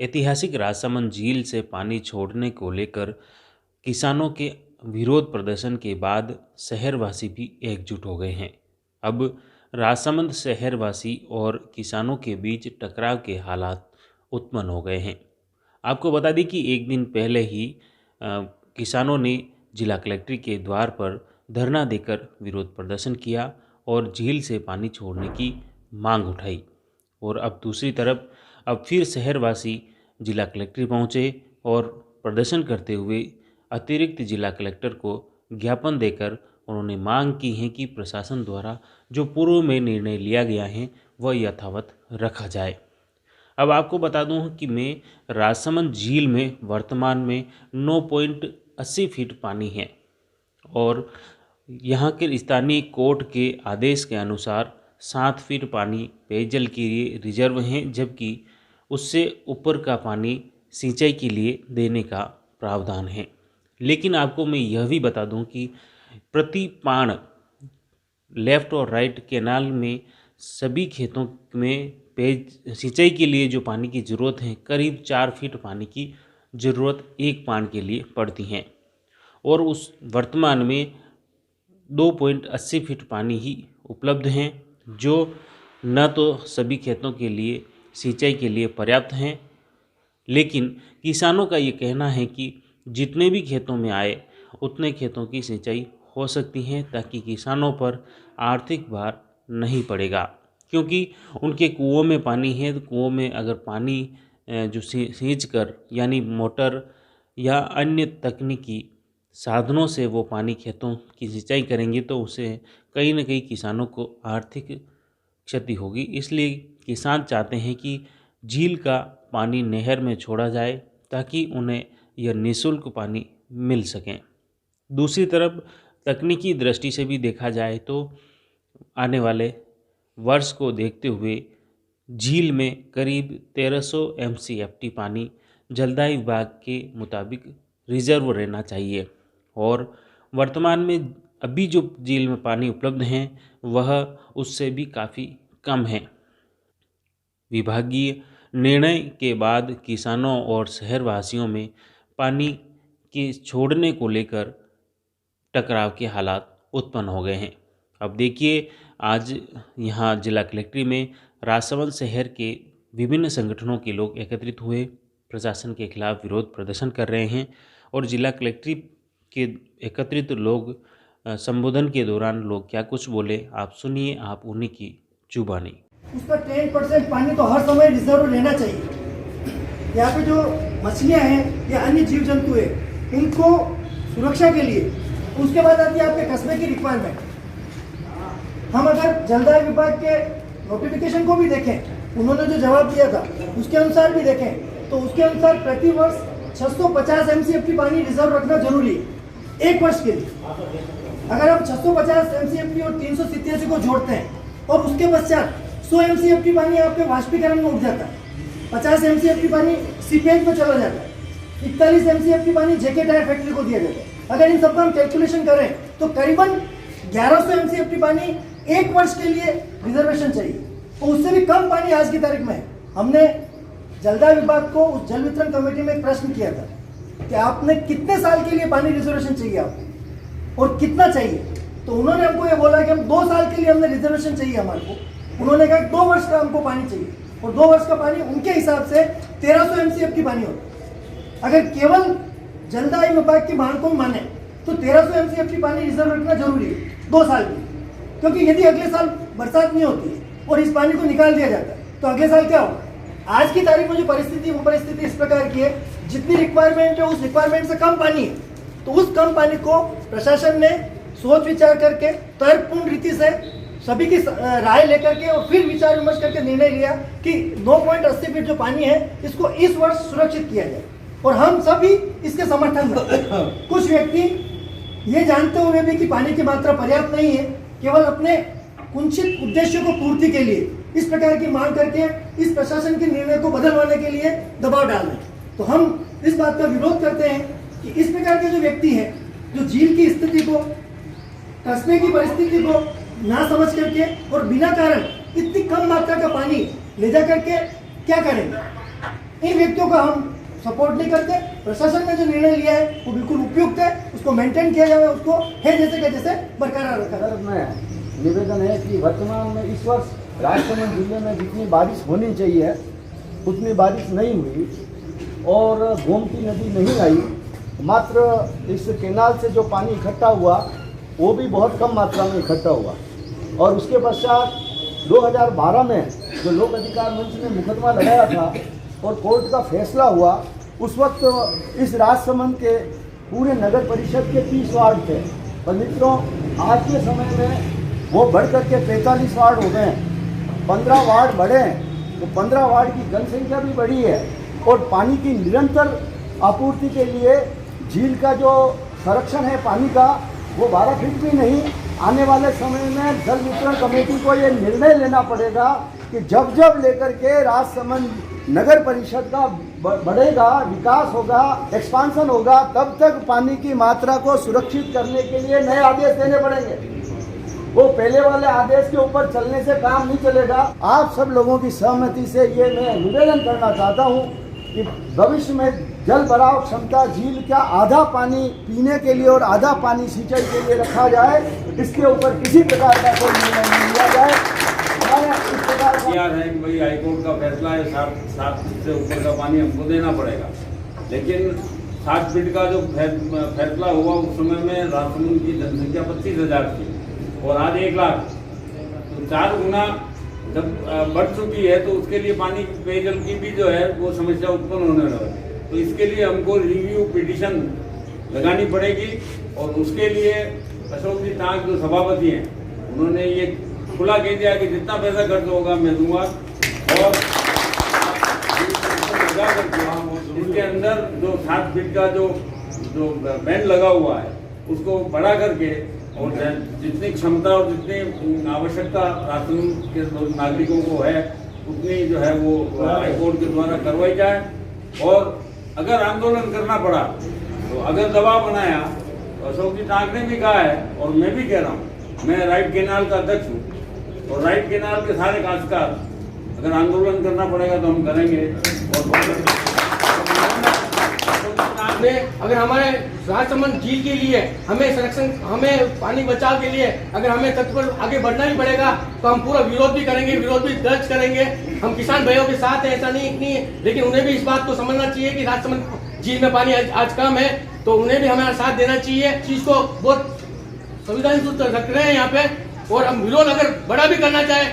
ऐतिहासिक राजसमंद झील से पानी छोड़ने को लेकर किसानों के विरोध प्रदर्शन के बाद शहरवासी भी एकजुट हो गए हैं। अब राजसमंद शहरवासी और किसानों के बीच टकराव के हालात उत्पन्न हो गए हैं। आपको बता दें कि एक दिन पहले ही किसानों ने जिला कलेक्टर के द्वार पर धरना देकर विरोध प्रदर्शन किया और झील से पानी छोड़ने की मांग उठाई। और अब दूसरी तरफ अब फिर शहरवासी जिला कलेक्टर पहुंचे और प्रदर्शन करते हुए अतिरिक्त जिला कलेक्टर को ज्ञापन देकर उन्होंने मांग की है कि प्रशासन द्वारा जो पूर्व में निर्णय लिया गया है वह यथावत रखा जाए। अब आपको बता दूं कि मैं राजसमंद झील में वर्तमान में 9.80 फीट पानी है और यहाँ के स्थानीय कोर्ट के आदेश के अनुसार 7 फीट पानी पेयजल के लिए रिजर्व हैं, जबकि उससे ऊपर का पानी सिंचाई के लिए देने का प्रावधान है। लेकिन आपको मैं यह भी बता दूं कि प्रति पाण लेफ्ट और राइट कैनाल में सभी खेतों में सिंचाई के लिए जो पानी की ज़रूरत है करीब 4 फीट पानी की ज़रूरत एक पाण के लिए पड़ती है और उस वर्तमान में 2.80 फीट पानी ही उपलब्ध हैं, जो न तो सभी खेतों के लिए सिंचाई के लिए पर्याप्त हैं। लेकिन किसानों का ये कहना है कि जितने भी खेतों में आए उतने खेतों की सिंचाई हो सकती है ताकि किसानों पर आर्थिक भार नहीं पड़ेगा, क्योंकि उनके कुओं में पानी है तो कुओं में अगर पानी जो सींच कर यानी मोटर या अन्य तकनीकी साधनों से वो पानी खेतों की सिंचाई करेंगे तो उसे कहीं न कहीं किसानों को आर्थिक क्षति होगी। इसलिए किसान चाहते हैं कि झील का पानी नहर में छोड़ा जाए ताकि उन्हें यह निःशुल्क पानी मिल सकें। दूसरी तरफ तकनीकी दृष्टि से भी देखा जाए तो आने वाले वर्ष को देखते हुए झील में करीब 1300 MCFT पानी जलदाय विभाग के मुताबिक रिजर्व रहना चाहिए और वर्तमान में अभी जो झील में पानी उपलब्ध हैं वह उससे भी काफ़ी कम है। विभागीय निर्णय के बाद किसानों और शहरवासियों में पानी के छोड़ने को लेकर टकराव के हालात उत्पन्न हो गए हैं। अब देखिए, आज यहाँ जिला कलेक्ट्री में राजसमंद शहर के विभिन्न संगठनों के लोग एकत्रित हुए, प्रशासन के खिलाफ विरोध प्रदर्शन कर रहे हैं और जिला कलेक्ट्री के एकत्रित लोग संबोधन के दौरान लोग क्या कुछ बोले, आप सुनिए, आप उन्हीं की जुबानी। उसका 10% पानी तो हर समय रिजर्व रहना चाहिए। यहाँ पे जो मछलियाँ हैं या अन्य जीव जंतु है इनको सुरक्षा के लिए। उसके बाद आती है आपके कस्बे की रिक्वायरमेंट। हम अगर जलदाय विभाग के नोटिफिकेशन को भी देखें, उन्होंने जो जवाब दिया था उसके अनुसार भी देखें तो उसके अनुसार प्रति वर्ष 650 MCFT पानी रिजर्व रखना जरूरी है एक वर्ष के लिए। अगर हम 650 MCFT और 387 को जोड़ते हैं और उसके पश्चात 100 MCFT पानी आपके वाष्पीकरण में उठ जाता है, 50 MCFT पानी सीपेज में चला जाता है, 41 MCFT पानी जेके टायर फैक्ट्री को दिया जाता है। अगर इन सबका हम कैलकुलेशन करें तो करीबन 1100 MCFT पानी एक वर्ष के लिए रिजर्वेशन चाहिए और उससे भी कम पानी आज की तारीख में है। हमने जलदाय विभाग को उस जल वितरण कमेटी में एक प्रश्न किया था कि आपने कितने साल के लिए पानी रिजर्वेशन चाहिए आपको और कितना चाहिए, तो उन्होंने हमको ये बोला कि हम 2 साल के लिए हमने रिजर्वेशन चाहिए हमारे को। उन्होंने कहा 2 वर्ष का हमको पानी चाहिए और 2 वर्ष का पानी उनके हिसाब से 1300 MCFT पानी होता। अगर केवल जलदाय विभाग की मांग को माने तो 1300 MCFT पानी रिजर्व रखना जरूरी है 2 साल के, क्योंकि यदि अगले साल बरसात नहीं होती और इस पानी को निकाल दिया जाता है तो अगले साल क्या होगा। आज की तारीख में जो परिस्थिति वो परिस्थिति इस प्रकार की है, जितनी रिक्वायरमेंट है उस रिक्वायरमेंट से कम पानी है, तो उस कम पानी को प्रशासन ने सोच विचार करके तर्कपूर्ण रीति से सभी की राय लेकर के और फिर विचार विमर्श करके निर्णय लिया कि 9.80 फीट जो पानी है इसको इस वर्ष सुरक्षित किया जाए और हम सभी इसके समर्थन में। कुछ व्यक्ति ये जानते हुए भी कि पानी की मात्रा पर्याप्त नहीं है, केवल अपने कुंठित उद्देश्यों को पूर्ति के लिए इस प्रकार की मांग करके इस प्रशासन के निर्णय को बदलवाने के लिए दबाव डाल रहे हैं। तो हम इस बात का विरोध करते हैं कि इस प्रकार के जो व्यक्ति हैं जो झील की स्थिति को, कस्बे की परिस्थिति को ना समझ करके और बिना कारण इतनी कम मात्रा का पानी ले जा करके क्या करेंगे। इन व्यक्तियों का हम सपोर्ट नहीं करते। प्रशासन ने जो निर्णय लिया है वो बिल्कुल उपयुक्त है, उसको मेंटेन किया जाए, उसको है जैसे का जैसे बरकरार रखा जाए। में निवेदन है कि वर्तमान में इस वर्ष राजसमंद जिले में जितनी बारिश होनी चाहिए उतनी बारिश नहीं हुई और गोमती नदी नहीं आई। मात्र इस केनाल से जो पानी इकट्ठा हुआ वो भी बहुत कम मात्रा में इकट्ठा हुआ। और उसके पश्चात 2012 में जो लोक अधिकार मंच ने मुकदमा लगाया था और कोर्ट का फैसला हुआ, उस वक्त इस राजसमंद के पूरे नगर परिषद के 30 वार्ड थे। पर मित्रों, आज के समय में वो बढ़ करके 45 वार्ड हो गए हैं, 15 वार्ड बढ़े हैं, तो 15 वार्ड की जनसंख्या भी बढ़ी है और पानी की निरंतर आपूर्ति के लिए झील का जो संरक्षण है पानी का वो 12 फीट भी नहीं। आने वाले समय में जल वितरण कमेटी को ये निर्णय लेना पड़ेगा कि जब जब लेकर के राजसमंद नगर परिषद का बढ़ेगा, विकास होगा, एक्सपांशन होगा, तब तक पानी की मात्रा को सुरक्षित करने के लिए नए आदेश देने पड़ेंगे। वो पहले वाले आदेश के ऊपर चलने से काम नहीं चलेगा। आप सब लोगों की सहमति से ये मैं निवेदन करना चाहता हूँ कि भविष्य में जल भराव क्षमता झील का आधा पानी पीने के लिए और आधा पानी सिंचाई के लिए रखा जाए, इसके ऊपर किसी प्रकार का कोई निर्णय नहीं लिया जाए। हमारे इस प्रकार तैयार है कि भाई हाईकोर्ट का फैसला है 7 फीट से ऊपर का पानी हमको देना पड़ेगा, लेकिन 7 फीट का जो फैसला हुआ उस समय में राजसमंद की जनसंख्या 25,000 थी और आज 1 लाख, तो 4 गुना जब बढ़ चुकी है तो उसके लिए पानी पेयजल की भी जो है वो समस्या उत्पन्न होने लगी। तो इसके लिए हमको रिव्यू पिटीशन लगानी पड़ेगी और उसके लिए अशोक जी टांग जो सभापति हैं उन्होंने ये खुला कह दिया कि जितना पैसा खर्च होगा मैं दूंगा और इसके अंदर जो 7 फीट का जो बैंड लगा हुआ है उसको बढ़ा करके और जितनी क्षमता और जितनी आवश्यकता राजसमंद के नागरिकों को है उतनी जो है वो हाईकोर्ट के द्वारा करवाई जाए। और अगर आंदोलन करना पड़ा तो अगर दबाव बनाया तो अशोक जी टांग ने भी कहा है और मैं भी कह रहा हूँ, मैं राइट केनाल का अध्यक्ष हूँ और राइट केनाल के सारे काश्तकार अगर आंदोलन करना पड़ेगा तो हम करेंगे। और अगर हमारे राजसमंद झील के लिए हमें संरक्षण, हमें पानी बचाव के लिए अगर हमें तत्पर आगे बढ़ना ही पड़ेगा तो हम पूरा विरोध भी करेंगे, विरोध भी दर्ज करेंगे। हम किसान भाइयों के साथ हैं, ऐसा नहीं, लेकिन उन्हें भी इस बात को समझना चाहिए कि राजसमंद झील में पानी आज कम है, तो उन्हें भी हमारा साथ देना चाहिए। चीज को बहुत संविधान रख रहे हैं यहाँ पे और हम विरोध अगर बड़ा भी करना चाहे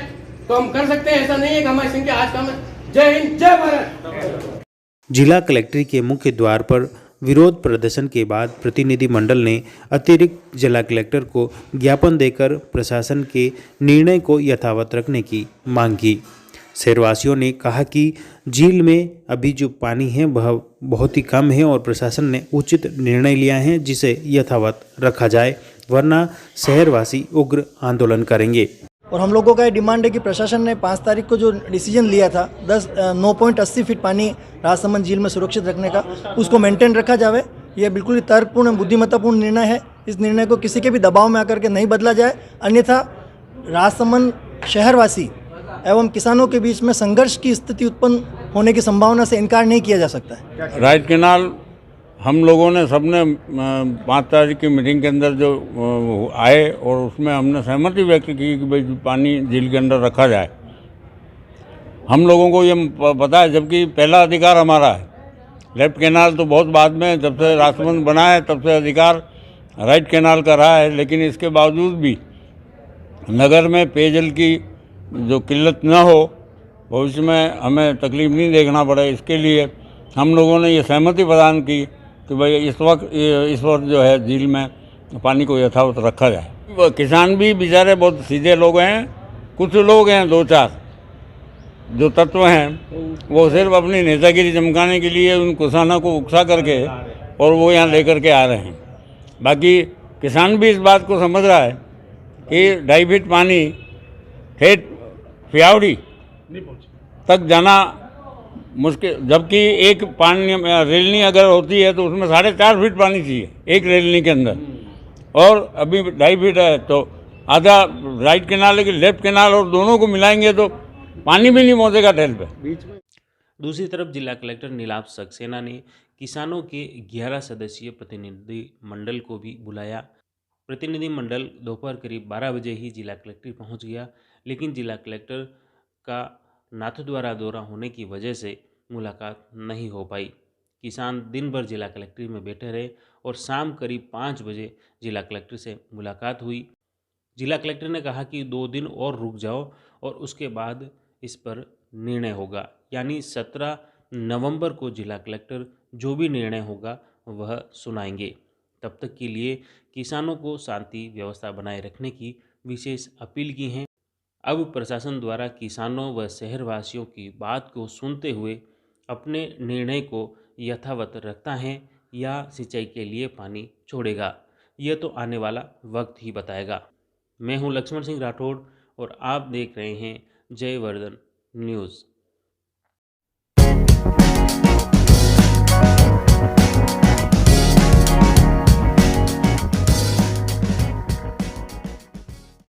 तो हम कर सकते हैं। ऐसा नहीं है कि हमारी संख्या आज कम है। जय हिंद, जय भारत। जिला कलेक्ट्री के मुख्य द्वार पर विरोध प्रदर्शन के बाद प्रतिनिधिमंडल ने अतिरिक्त जिला कलेक्टर को ज्ञापन देकर प्रशासन के निर्णय को यथावत रखने की मांग की। शहरवासियों ने कहा कि झील में अभी जो पानी है वह बहुत ही कम है और प्रशासन ने उचित निर्णय लिया है जिसे यथावत रखा जाए, वरना शहरवासी उग्र आंदोलन करेंगे। और हम लोगों का ये डिमांड है कि प्रशासन ने 5 तारीख को जो डिसीजन लिया था 9.80 फीट पानी राजसमंद झील में सुरक्षित रखने का, उसको मेंटेन रखा जाए। यह बिल्कुल ही तर्कपूर्ण बुद्धिमत्तापूर्ण निर्णय है। इस निर्णय को किसी के भी दबाव में आकर के नहीं बदला जाए, अन्यथा राजसमंद शहरवासी एवं किसानों के बीच में संघर्ष की स्थिति उत्पन्न होने की संभावना से इनकार नहीं किया जा सकता है। राइट केनाल हम लोगों ने सबने 5 तारीख की मीटिंग के अंदर जो आए और उसमें हमने सहमति व्यक्त की कि भाई पानी झील के अंदर रखा जाए। हम लोगों को ये पता है, जबकि पहला अधिकार हमारा है। लेफ्ट केनाल तो बहुत बाद में, जब से राजसमंद बना है तब से अधिकार राइट केनाल का रहा है, लेकिन इसके बावजूद भी नगर में पेयजल की जो किल्लत न हो, भविष्य में हमें तकलीफ नहीं देखना पड़े, इसके लिए हम लोगों ने ये सहमति प्रदान की कि भाई इस वक्त जो है झील में पानी को यथावत रखा जाए। किसान भी बेचारे बहुत सीधे लोग हैं, कुछ लोग हैं 2-4 जो तत्व हैं वो सिर्फ अपनी नेतागिरी चमकाने के लिए उन किसानों को उकसा करके और वो यहाँ लेकर के आ रहे हैं। बाकी किसान भी इस बात को समझ रहा है कि 2.5 फीट पानी ठेठ फियावड़ी तक जाना मुश्किल, जबकि एक पानी रेलनी अगर होती है तो उसमें 4.5 फीट पानी चाहिए एक रेलनी के अंदर, और अभी 2.5 फीट है तो आधा राइट केनाल लेकिन लेफ्ट केनाल और दोनों को मिलाएंगे तो पानी भी नहीं पहुँचेगा ठेल पे। दूसरी तरफ जिला कलेक्टर नीलाभ सक्सेना ने किसानों के 11 सदस्यीय प्रतिनिधि मंडल को भी बुलाया। प्रतिनिधि मंडल दोपहर करीब 12 बजे ही जिला कलेक्ट्रेट पहुंच गया, लेकिन जिला कलेक्टर का नाथद्वारा दौरा होने की वजह से मुलाकात नहीं हो पाई। किसान दिन भर जिला कलेक्ट्रेट में बैठे रहे और शाम करीब 5 बजे जिला कलेक्टर से मुलाकात हुई। जिला कलेक्टर ने कहा कि 2 दिन और रुक जाओ और उसके बाद इस पर निर्णय होगा, यानी 17 नवंबर को जिला कलेक्टर जो भी निर्णय होगा वह सुनाएंगे। तब तक के लिए किसानों को शांति व्यवस्था बनाए रखने की विशेष अपील की है। अब प्रशासन द्वारा किसानों व शहरवासियों की बात को सुनते हुए अपने निर्णय को यथावत रखता है या सिंचाई के लिए पानी छोड़ेगा, यह तो आने वाला वक्त ही बताएगा। मैं हूं लक्ष्मण सिंह राठौड़ और आप देख रहे हैं जयवर्धन न्यूज़।